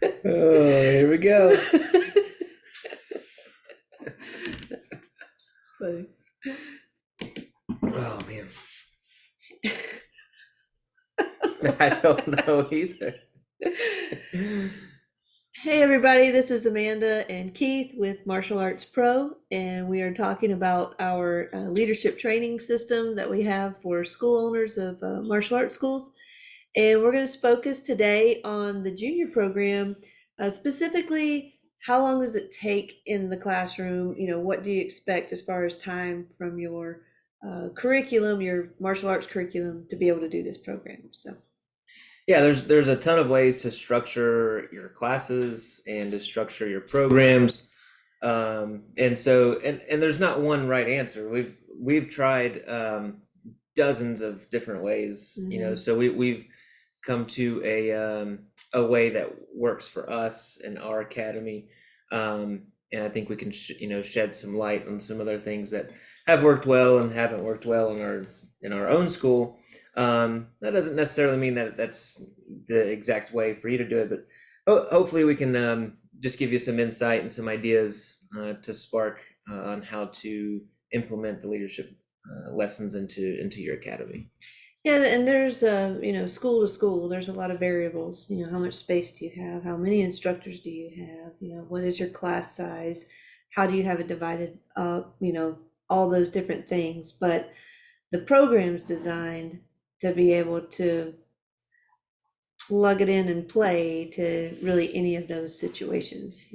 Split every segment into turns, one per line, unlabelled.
Oh, here we go.
It's funny.
Oh man. I don't know either.
Hey everybody, this is Amanda and Keith with Martial Arts Pro, and we are talking about our leadership training system that we have for school owners of martial arts schools. And we're going to focus today on the junior program, specifically how long does it take in the classroom? What do you expect as far as time from your curriculum, your martial arts curriculum, to be able to do this program? So.
Yeah, there's a ton of ways to structure your classes and to structure your programs. And there's not one right answer. We've tried dozens of different ways, so we've come to a way that works for us and our academy. And I think we can shed some light on some other things that have worked well and haven't worked well in our own school. That doesn't necessarily mean that that's the exact way for you to do it, but hopefully we can just give you some insight and some ideas to spark on how to implement the leadership lessons into your academy.
Yeah, and there's school to school, there's a lot of variables. How much space do you have? How many instructors do you have? What is your class size? How do you have it divided up? All those different things. But the program's designed to be able to plug it in and play to really any of those situations.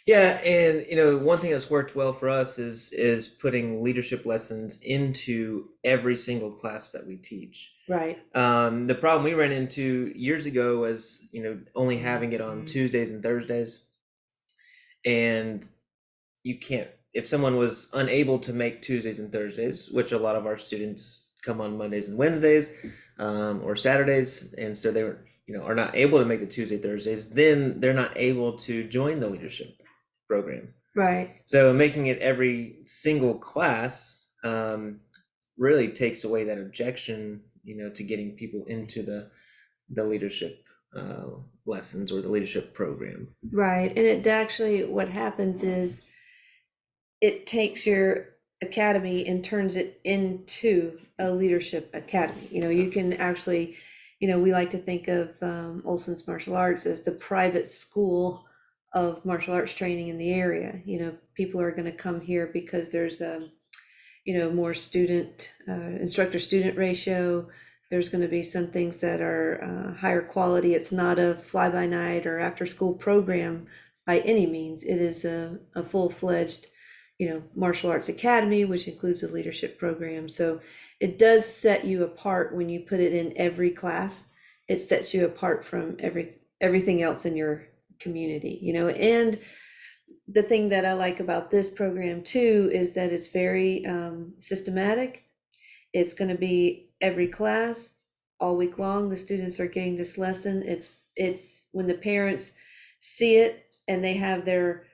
Yeah, and one thing that's worked well for us is putting leadership lessons into every single class that we teach.
Right.
The problem we ran into years ago was only having it on Tuesdays and Thursdays, and you can't, if someone was unable to make Tuesdays and Thursdays, which a lot of our students come on Mondays and Wednesdays, or Saturdays, and so they are not able to make the Tuesday Thursdays, then they're not able to join the leadership program.
Right.
So making it every single class really takes away that objection, to getting people into the leadership lessons or the leadership program.
Right. And it actually, what happens is it takes your academy and turns it into a leadership academy. You can actually, we like to think of Olson's Martial Arts as the private school of martial arts training in the area. People are going to come here because there's more student instructor student ratio. There's going to be some things that are higher quality. It's not a fly by night or after school program by any means. It is a full-fledged martial arts academy, which includes a leadership program. So it does set you apart when you put it in every class. It sets you apart from everything else in your community. And the thing that I like about this program too is that it's very systematic. It's going to be every class all week long. The students are getting this lesson. It's when the parents see it and they have their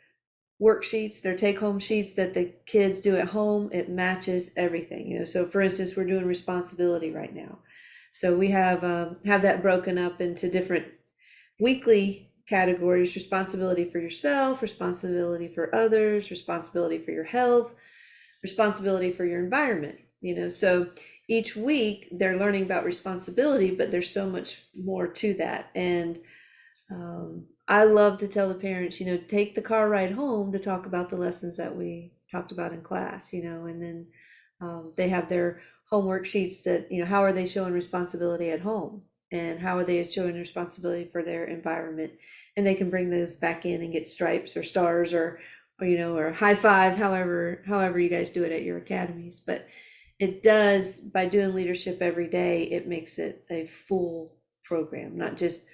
worksheets, their take-home sheets that the kids do at home, it matches everything. So for instance, we're doing responsibility right now. So we have that broken up into different weekly categories: responsibility for yourself, responsibility for others, responsibility for your health, responsibility for your environment. So each week they're learning about responsibility, but there's so much more to that. And I love to tell the parents, take the car ride home to talk about the lessons that we talked about in class, and then they have their homework sheets that, how are they showing responsibility at home? And how are they showing responsibility for their environment? And they can bring those back in and get stripes or stars or or high five, however you guys do it at your academies. But it does, by doing leadership every day, it makes it a full program, not just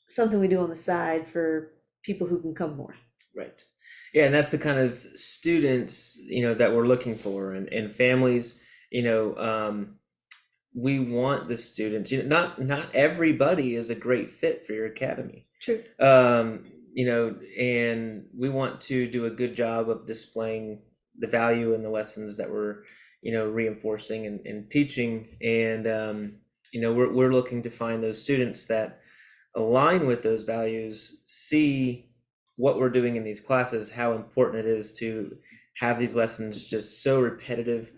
something we do on the side for people who can come more.
Right. Yeah, and that's the kind of students, that we're looking for, and families, we want the students, not everybody is a great fit for your academy.
True.
And we want to do a good job of displaying the value in the lessons that we're, reinforcing and teaching. And, we're looking to find those students that align with those values, see what we're doing in these classes, how important it is to have these lessons just so repetitive,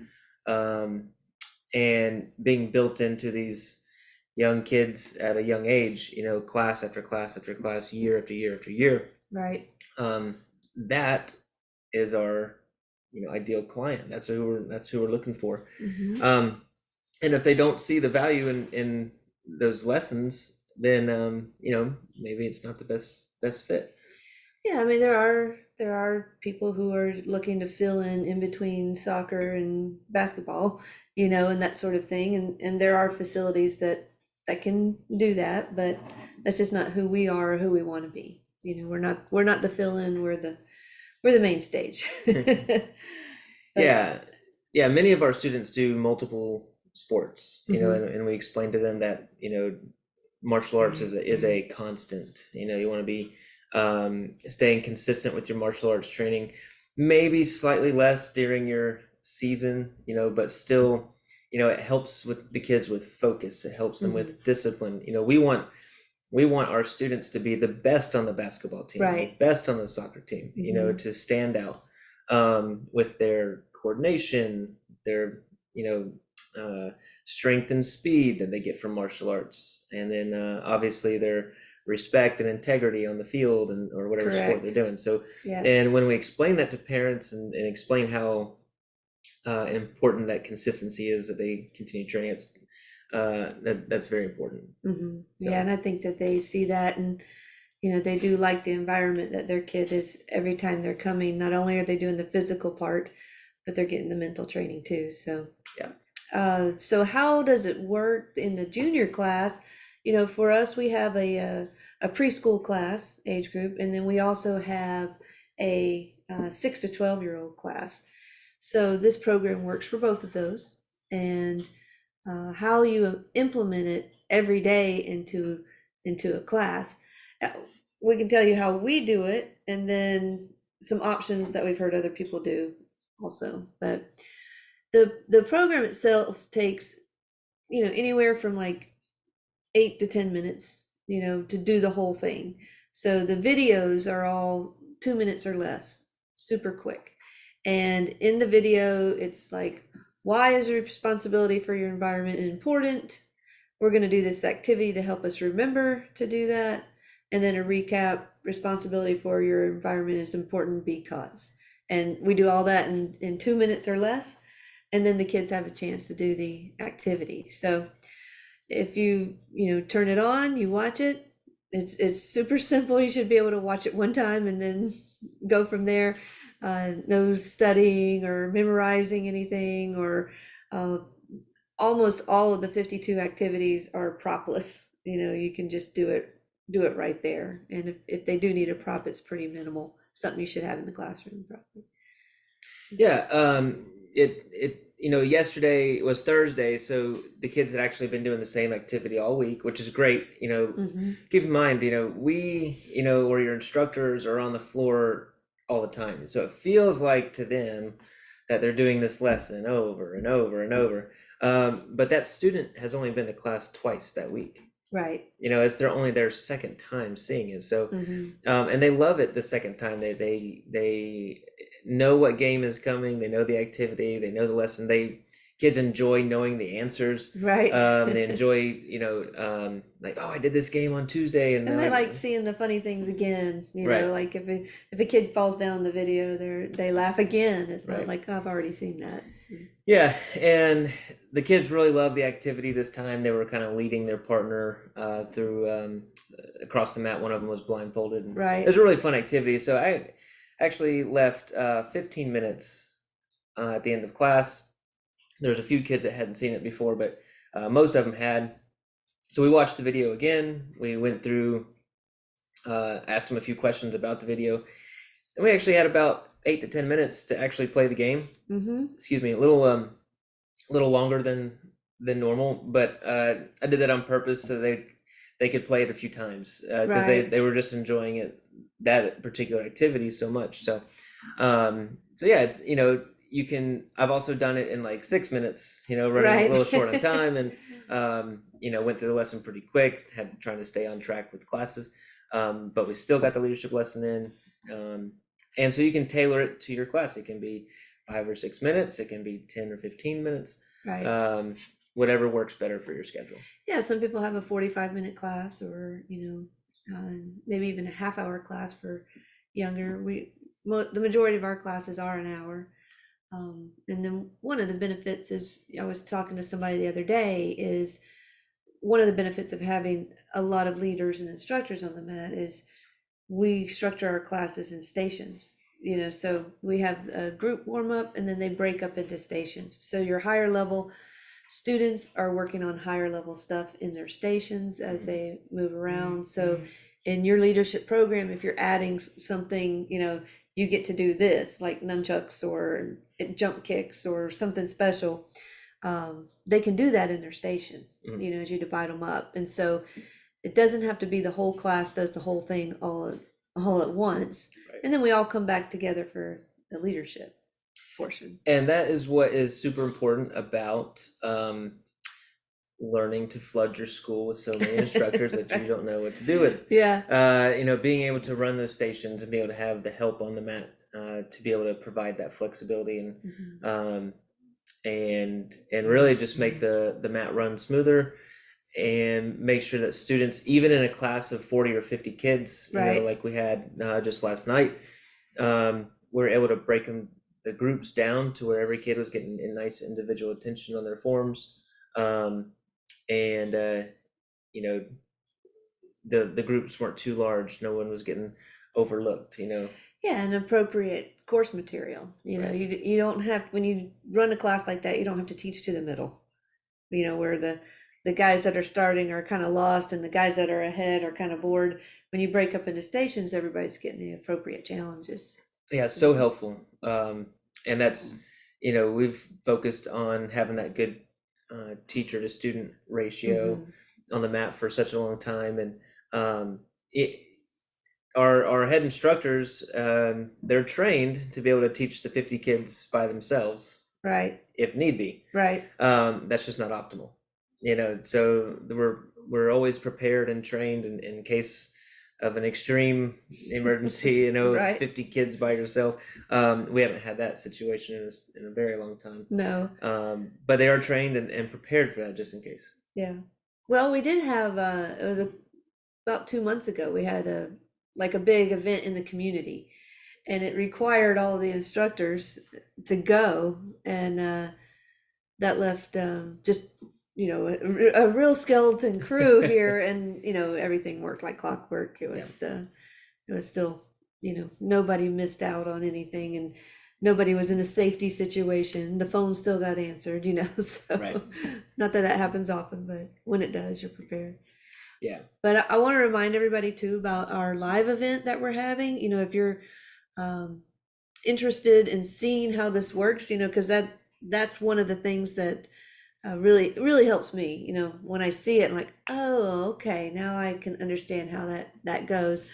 um, and being built into these young kids at a young age, class after class after class, year after year after year.
Right.
That is our, ideal client. That's who we're looking for.
Mhm.
And if they don't see the value in those lessons, then maybe it's not the best fit.
Yeah, I mean there are people who are looking to fill in between soccer and basketball, and that sort of thing, and there are facilities that can do that, but that's just not who we are or who we want to be. We're not the fill in, we're the main stage. But
Yeah, yeah. Many of our students do multiple sports,
mhm,
and we explain to them that martial arts is a constant. You want to be staying consistent with your martial arts training, maybe slightly less during your season, but still, it helps with the kids with focus. It helps them
mhm,
with discipline. We want our students to be the best on the basketball team,
right.
the best on the soccer team,
Mhm,
to stand out with their coordination, their strength and speed that they get from martial arts, and then obviously their respect and integrity on the field or whatever sport they're
correct.
doing. So,
Yeah.
and when we explain that to parents and explain how important that consistency is, that they continue training, that's very important.
Yeah,
So
and I think that they see that, and they do like the environment that their kid is every time they're coming. Not only are they doing the physical part, but they're getting the mental training too. So,
yeah.
so how does it work in the junior class? For us, we have a preschool class age group, and then we also have a 6 to 12-year-old class. So this program works for both of those, and how you implement it every day into a class. Uh, We can tell you how we do it, and then some options that we've heard other people do also. But the program itself takes anywhere from like 8 to 10 minutes, to do the whole thing. So the videos are all 2 minutes or less, super quick. And in the video, it's like, why is your responsibility for your environment important? We're going to do this activity to help us remember to do that. And then a recap, responsibility for your environment is important because. And we do all that in 2 minutes or less. And then the kids have a chance to do the activity. So if you turn it on, you watch it. It's super simple. You should be able to watch it one time and then go from there. No studying or memorizing anything, or uh, almost all of the 52 activities are propless. You can just do it right there. And if they do need a prop, it's pretty minimal. Something you should have in the classroom, probably.
Yeah, yesterday was Thursday, so the kids had actually been doing the same activity all week, which is great.
Mm-hmm.
Keep in mind, we, or your instructors are on the floor all the time. So it feels like to them that they're doing this lesson over and over and over. But that student has only been to class twice that week.
Right.
It's only their second time seeing it. So,
Mm-hmm.
and they love it the second time. They know what game is coming. They know the activity. They know the lesson. Kids enjoy knowing the answers.
Right.
They enjoy, like, oh, I did this game on Tuesday, and
And
now
they like seeing the funny things again,
Right.
like if a kid falls down the video, they laugh again. It's not
Right.
like, "Oh, I've already seen that."
Yeah, and the kids really loved the activity this time. They were kind of leading their partner through across the mat. One of them was blindfolded. And
Right.
it was a really fun activity. So I actually left 15 minutes at the end of class. There's a few kids that hadn't seen it before, but most of them had. So we watched the video again. We went through, asked them a few questions about the video, and we actually had about 8 to 10 minutes to actually play the game.
Mm-hmm.
Excuse me, a little longer than normal, but I did that on purpose so they could play it a few times because
Right.
they were just enjoying that particular activity so much. So yeah, it's I've also done it in like 6 minutes, running
Right.
a little short on time, and went through the lesson pretty quick, had trying to stay on track with classes, but we still got the leadership lesson in. And so you can tailor it to your class. It can be 5 or 6 minutes. It can be 10 or 15 minutes.
Right.
Whatever works better for your schedule.
Yeah, some people have a 45-minute class, or maybe even a half-hour class for younger. The majority of our classes are an hour. And then one of the benefits is, I was talking to somebody the other day, is one of the benefits of having a lot of leaders and instructors on the mat is we structure our classes in stations. So we have a group warm up, and then they break up into stations. So your higher level students are working on higher level stuff in their stations as they move around. So in your leadership program, if you're adding something, you get to do this, like nunchucks or jump kicks or something special. They can do that in their station, as you divide them up. And so it doesn't have to be the whole class does the whole thing all at once.
Right.
And then we all come back together for the leadership portion.
And that is what is super important about learning to flood your school with so many instructors that you don't know what to do with.
Yeah.
Being able to run those stations and be able to have the help on the mat to be able to provide that flexibility and really just make the mat run smoother, and make sure that students, even in a class of 40 or 50 kids,
Right.
like we had just last night, we're able to break the groups down to where every kid was getting a nice individual attention on their forms. And the groups weren't too large. No one was getting overlooked.
Yeah, and appropriate course material.
Right.
You don't have, when you run a class like that, you don't have to teach to the middle. Where the guys that are starting are kind of lost and the guys that are ahead are kind of bored. When you break up into stations, everybody's getting the appropriate challenges.
Yeah, it's so helpful. And that's, we've focused on having that good teacher to student ratio on the mat for such a long time. And our head instructors, they're trained to be able to teach the 50 kids by themselves.
Right.
If need be.
Right.
That's just not optimal. So we're always prepared and trained in case of an extreme emergency,
Right.
50 kids by yourself. We haven't had that situation in a very long time.
No.
But they are trained and prepared for that just in case.
Yeah. Well, we did have it was about 2 months ago, we had a big event in the community, and it required all the instructors to go, and that left just a real skeleton crew here, and everything worked like clockwork. It was still, nobody missed out on anything, and nobody was in a safety situation. The phone still got answered, so
Right.
Not that happens often, but when it does, you're prepared.
Yeah.
But I want to remind everybody too about our live event that we're having. If you're interested in seeing how this works, because that's one of the things that really helps me. When I see it, I'm like, oh, okay, now I can understand how that goes.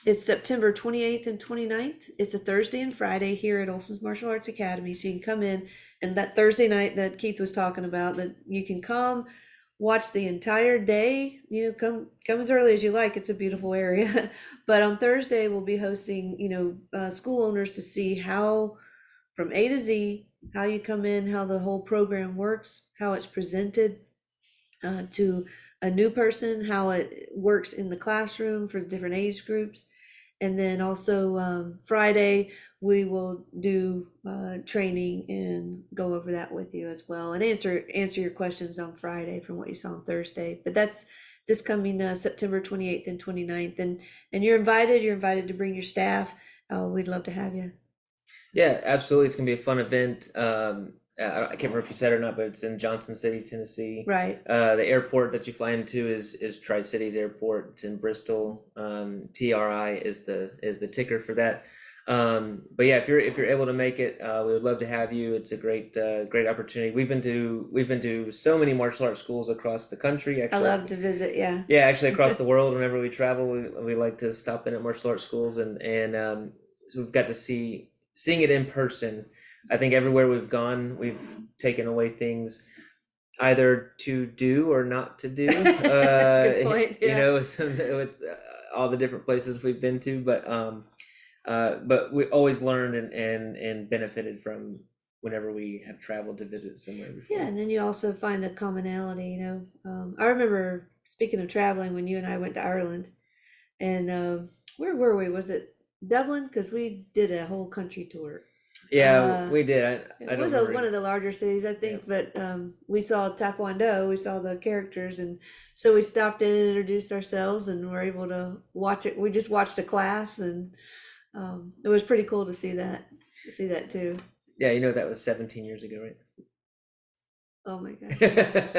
It's September 28th and 29th. It's a Thursday and Friday here at Olson's Martial Arts Academy. So you can come in, and that Thursday night that Keith was talking about, that you can come watch the entire day. Come as early as you like. It's a beautiful area. But on Thursday, we'll be hosting, school owners to see how, from A to Z, how you come in, how the whole program works, how it's presented to a new person, how it works in the classroom for different age groups. And then also Friday, we will do training and go over that with you as well, and answer your questions on Friday from what you saw on Thursday. But that's this coming September 28th and 29th. And you're invited to bring your staff. We'd love to have you.
Yeah, absolutely. It's gonna be a fun event. I can't remember if you said it or not, but it's in Johnson City, Tennessee.
Right.
The airport that you fly into is Tri-Cities Airport. It's in Bristol. TRI is the ticker for that. But yeah, if you're able to make it, we would love to have you. It's a great opportunity. We've been to so many martial arts schools across the country. Actually,
I love to visit. Yeah.
Yeah, actually across the world. Whenever we travel, we like to stop in at martial arts schools, and so we've got to seeing it in person. I think everywhere we've gone, we've taken away things either to do or not to do.
Good point,
You
yeah.
know, with all the different places we've been to, but we always learned and benefited from whenever we have traveled to visit somewhere before.
Yeah, and then you also find a commonality, you know. I remember, speaking of traveling, when you and I went to Ireland, and where were we? Was it Dublin? Because we did a whole country tour.
Yeah, we did. I
It
don't
was
remember.
one of the larger cities, I think,
Yeah.
but we saw Taekwondo, we saw the characters, and so we stopped in and introduced ourselves, and were able to watch it. We just watched a class, and it was pretty cool to see that too.
Yeah, you know that was 17 years ago, right?
Oh my gosh,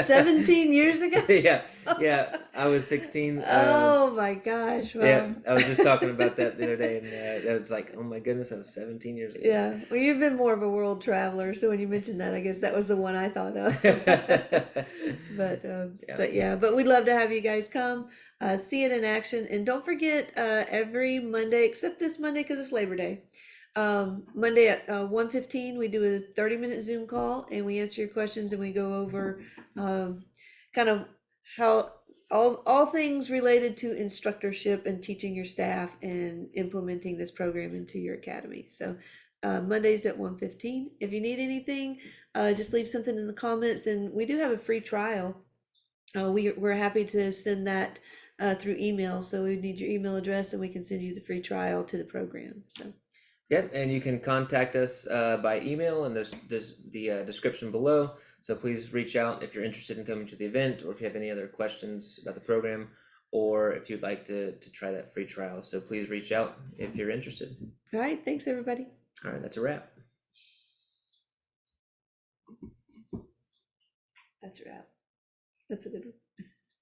17 years ago?
Yeah, yeah. I was 16.
Oh my gosh,
Yeah,
wow.
I was just talking about that the other day, and it was like, oh my goodness, that was 17 years ago.
Yeah, well, you've been more of a world traveler, so when you mentioned that, I guess that was the one I thought of.
Yeah.
But yeah, but we'd love to have you guys come, see it in action, and don't forget, every Monday, except this Monday because it's Labor Day. Monday at 1:15, we do a 30-minute Zoom call, and we answer your questions, and we go over kind of how all things related to instructorship and teaching your staff and implementing this program into your academy. So Mondays at 1:15. If you need anything, just leave something in the comments, and we do have a free trial. We're happy to send that through email. So we need your email address, and we can send you the free trial to the program. So.
Yep, and you can contact us by email, and there's the description below. So please reach out if you're interested in coming to the event, or if you have any other questions about the program, or if you'd like to try that free trial. So please reach out if you're interested.
All right, thanks everybody.
All right, that's a wrap.
That's a wrap. That's a good one.